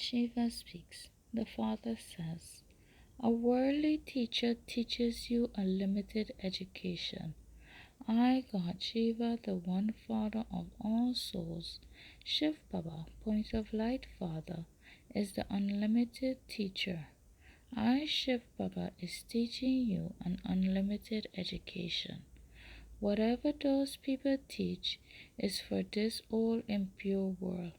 Shiva speaks. The Father says, a worldly teacher teaches you a limited education. I, God Shiva, the one Father of all souls, Shiv Baba, point of light Father, is the unlimited teacher. I, Shiv Baba, is teaching you an unlimited education. Whatever those people teach is for this old impure world,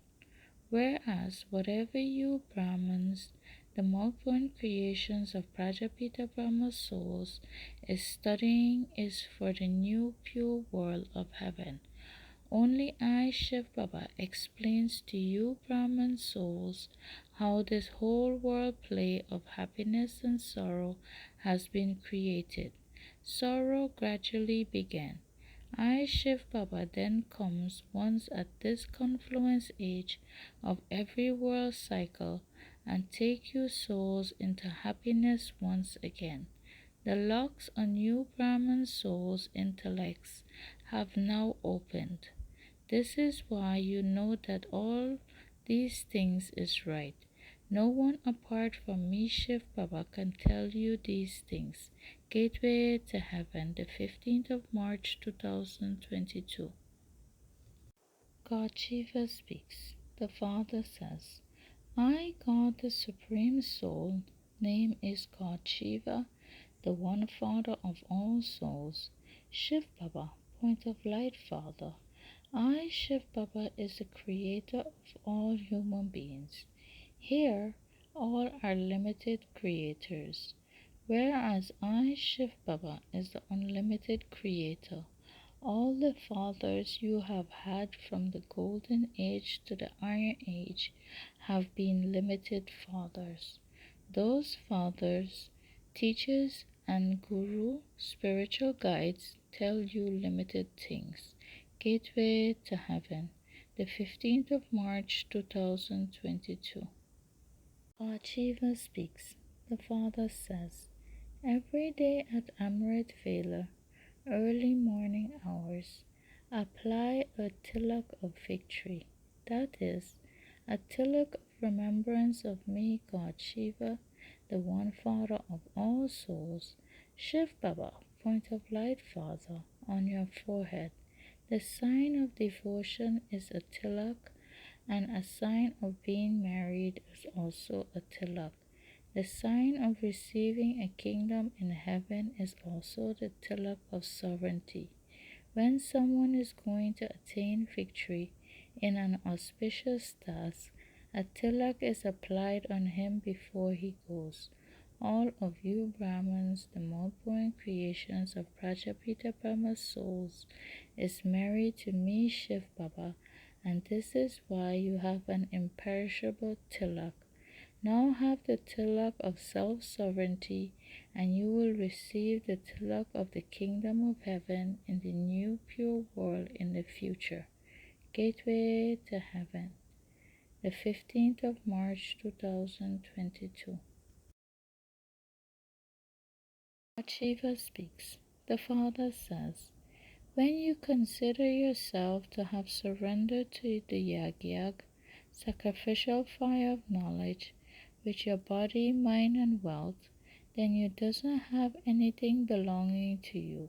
whereas whatever you Brahmins, the multiple creations of Prajapita Brahma's souls, is studying is for the new pure world of heaven. Only I, Shiv Baba, explains to you Brahman souls how this whole world play of happiness and sorrow has been created. Sorrow gradually began. I, Shiv Baba, then comes once at this confluence age of every world cycle and take you souls into happiness once again. The locks on you Brahman souls' intellects have now opened. This is why you know that all these things is right. No one apart from me Shiv Baba can tell you these things. Gateway to Heaven, the 15th of March 2022. God Shiva speaks. The Father says, I, God the Supreme Soul, name is God Shiva, the one Father of all souls, Shiv Baba, point of light Father. I, Shiv Baba, is the creator of all human beings. Here, all are limited creators, whereas I, Shiv Baba, is the unlimited creator. All the fathers you have had from the Golden Age to the Iron Age have been limited fathers. Those fathers, teachers, and guru, spiritual guides, tell you limited things. Gateway to Heaven, the 15th of March 2022. God Shiva speaks. The Father says, every day at Amrit Vela, early morning hours, apply a tilak of victory, that is, a tilak of remembrance of me, God Shiva, the one Father of all souls, Shiv Baba, point of light Father, on your forehead. The sign of devotion is a tilak, and a sign of being married is also a tilak. The sign of receiving a kingdom in heaven is also the tilak of sovereignty. When someone is going to attain victory in an auspicious task, a tilak is applied on him before he goes. All of you Brahmins, the multiple creations of Prajapita Brahma's souls, is married to me Shiv Baba, and this is why you have an imperishable tilak. Now have the tilak of self-sovereignty, and you will receive the tilak of the kingdom of heaven in the new pure world in the future. Gateway to Heaven, the 15th of March 2022. God Shiva speaks. The Father says, when you consider yourself to have surrendered to the Yag, sacrificial fire of knowledge, with your body, mind, and wealth, then you doesn't have anything belonging to you.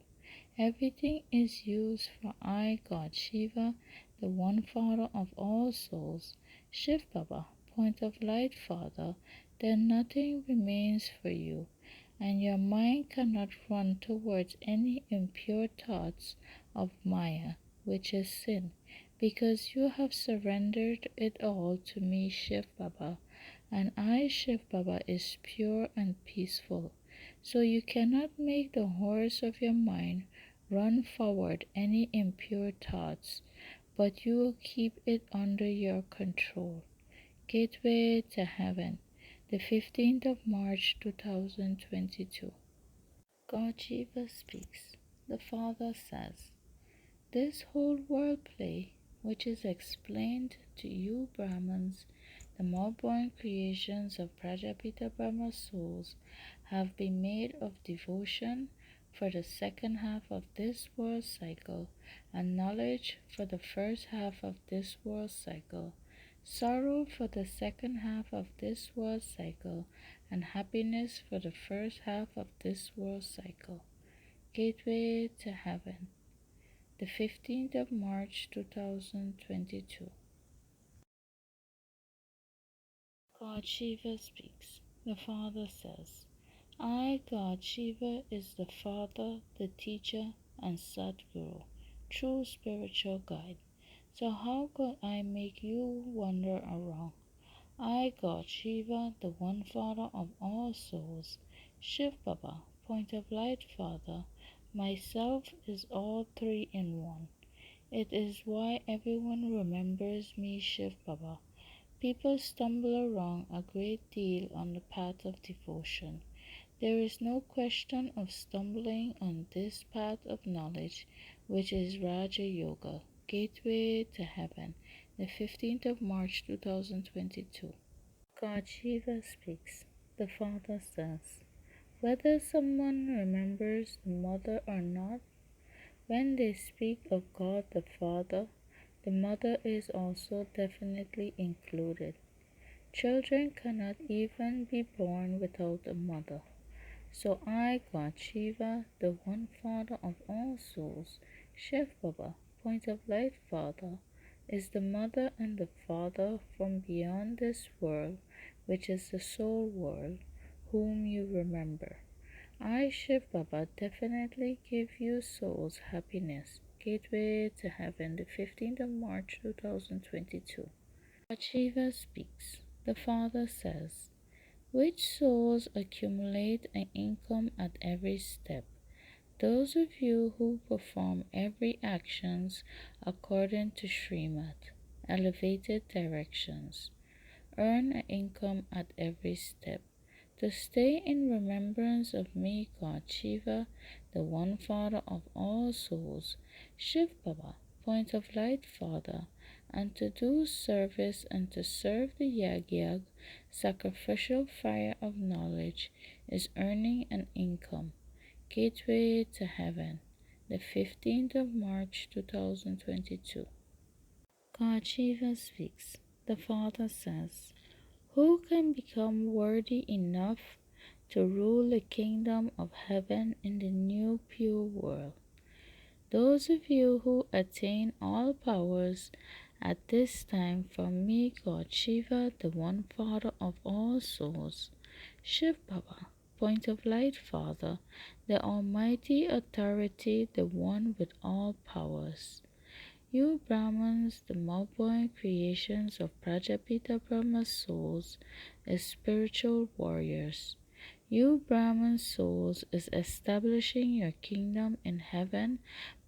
Everything is used for I, God Shiva, the one Father of all souls, Shiv Baba, point of light Father, then nothing remains for you, and your mind cannot run towards any impure thoughts of Maya, which is sin, because you have surrendered it all to me, Shiv Baba, and I, Shiv Baba, is pure and peaceful. So you cannot make the horse of your mind run forward any impure thoughts, but you will keep it under your control. Gateway to Heaven, the 15th of March 2022. God Shiva speaks. The Father says, this whole world play, which is explained to you Brahmins, the more-born creations of Prajapita Brahma souls, have been made of devotion for the second half of this world cycle and knowledge for the first half of this world cycle. sorrow for the second half of this world cycle, and happiness for the first half of this world cycle. Gateway to Heaven, the 15th of March 2022. God Shiva speaks. The Father says, I, God Shiva, is the Father, the Teacher, and Sadguru, true spiritual guide. So how could I make you wander around? I, God Shiva, the One Father of all souls, Shiv Baba, point of light Father, myself is all three in one. It is why everyone remembers me Shiv Baba. People stumble around a great deal on the path of devotion. There is no question of stumbling on this path of knowledge, which is Raja Yoga, Gateway to Heaven, the 15th of March 2022. God Shiva speaks. The Father says, whether someone remembers the Mother or not, when they speak of God the Father, the Mother is also definitely included. Children cannot even be born without a mother. So I, God Shiva, the One Father of all souls, Shiv Baba, point of light Father, is the mother and the father from beyond this world, which is the soul world, whom you remember. I, Shiv Baba, definitely give you souls happiness. Gateway to Heaven, the 15th of March 2022. God Shiva speaks. The Father says, which souls accumulate an income at every step? Those of you who perform every actions according to shrimat, elevated directions, earn an income at every step. To stay in remembrance of me, God Shiva, the One Father of all souls, Shiv Baba, point of light Father, and to do service and to serve the Yag, sacrificial fire of knowledge, is earning an income. Gateway to Heaven, the 15th of March 2022. God Shiva speaks. The Father says, who can become worthy enough to rule the kingdom of heaven in the new pure world? Those of you who attain all powers at this time from me, God Shiva, the One Father of all souls, Shiv Baba, point of light Father, the Almighty Authority, the One with all powers. You Brahmins, the mouth-born creations of Prajapita Brahma's souls, is spiritual warriors. You Brahman souls is establishing your kingdom in heaven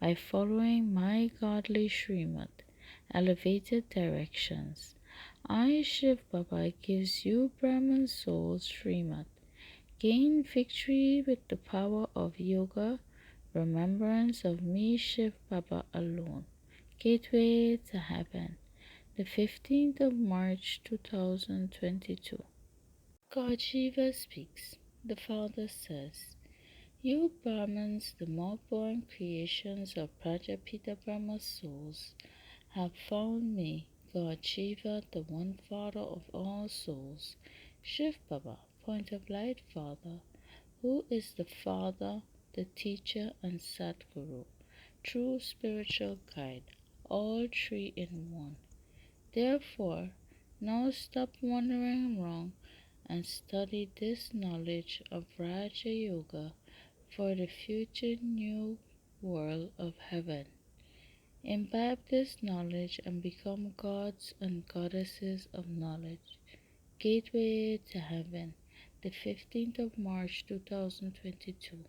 by following my godly shrimat, elevated directions. I, Shiv Baba, gives you Brahman souls shrimat. Gain victory with the power of yoga, remembrance of me Shiv Baba alone. Gateway to Heaven, the 15th of March 2022. God Shiva speaks. The Father says, you Brahmins, the more-born creations of Prajapita Brahma's souls, have found me, God Shiva, the One Father of all souls, Shiv Baba, point of light Father, who is the Father, the Teacher, and Sadguru, true spiritual guide, all three in one. Therefore, now stop wandering wrong and study this knowledge of Raja Yoga for the future new world of heaven. Imbibe this knowledge and become gods and goddesses of knowledge. Gateway to Heaven, the 15th of March 2022.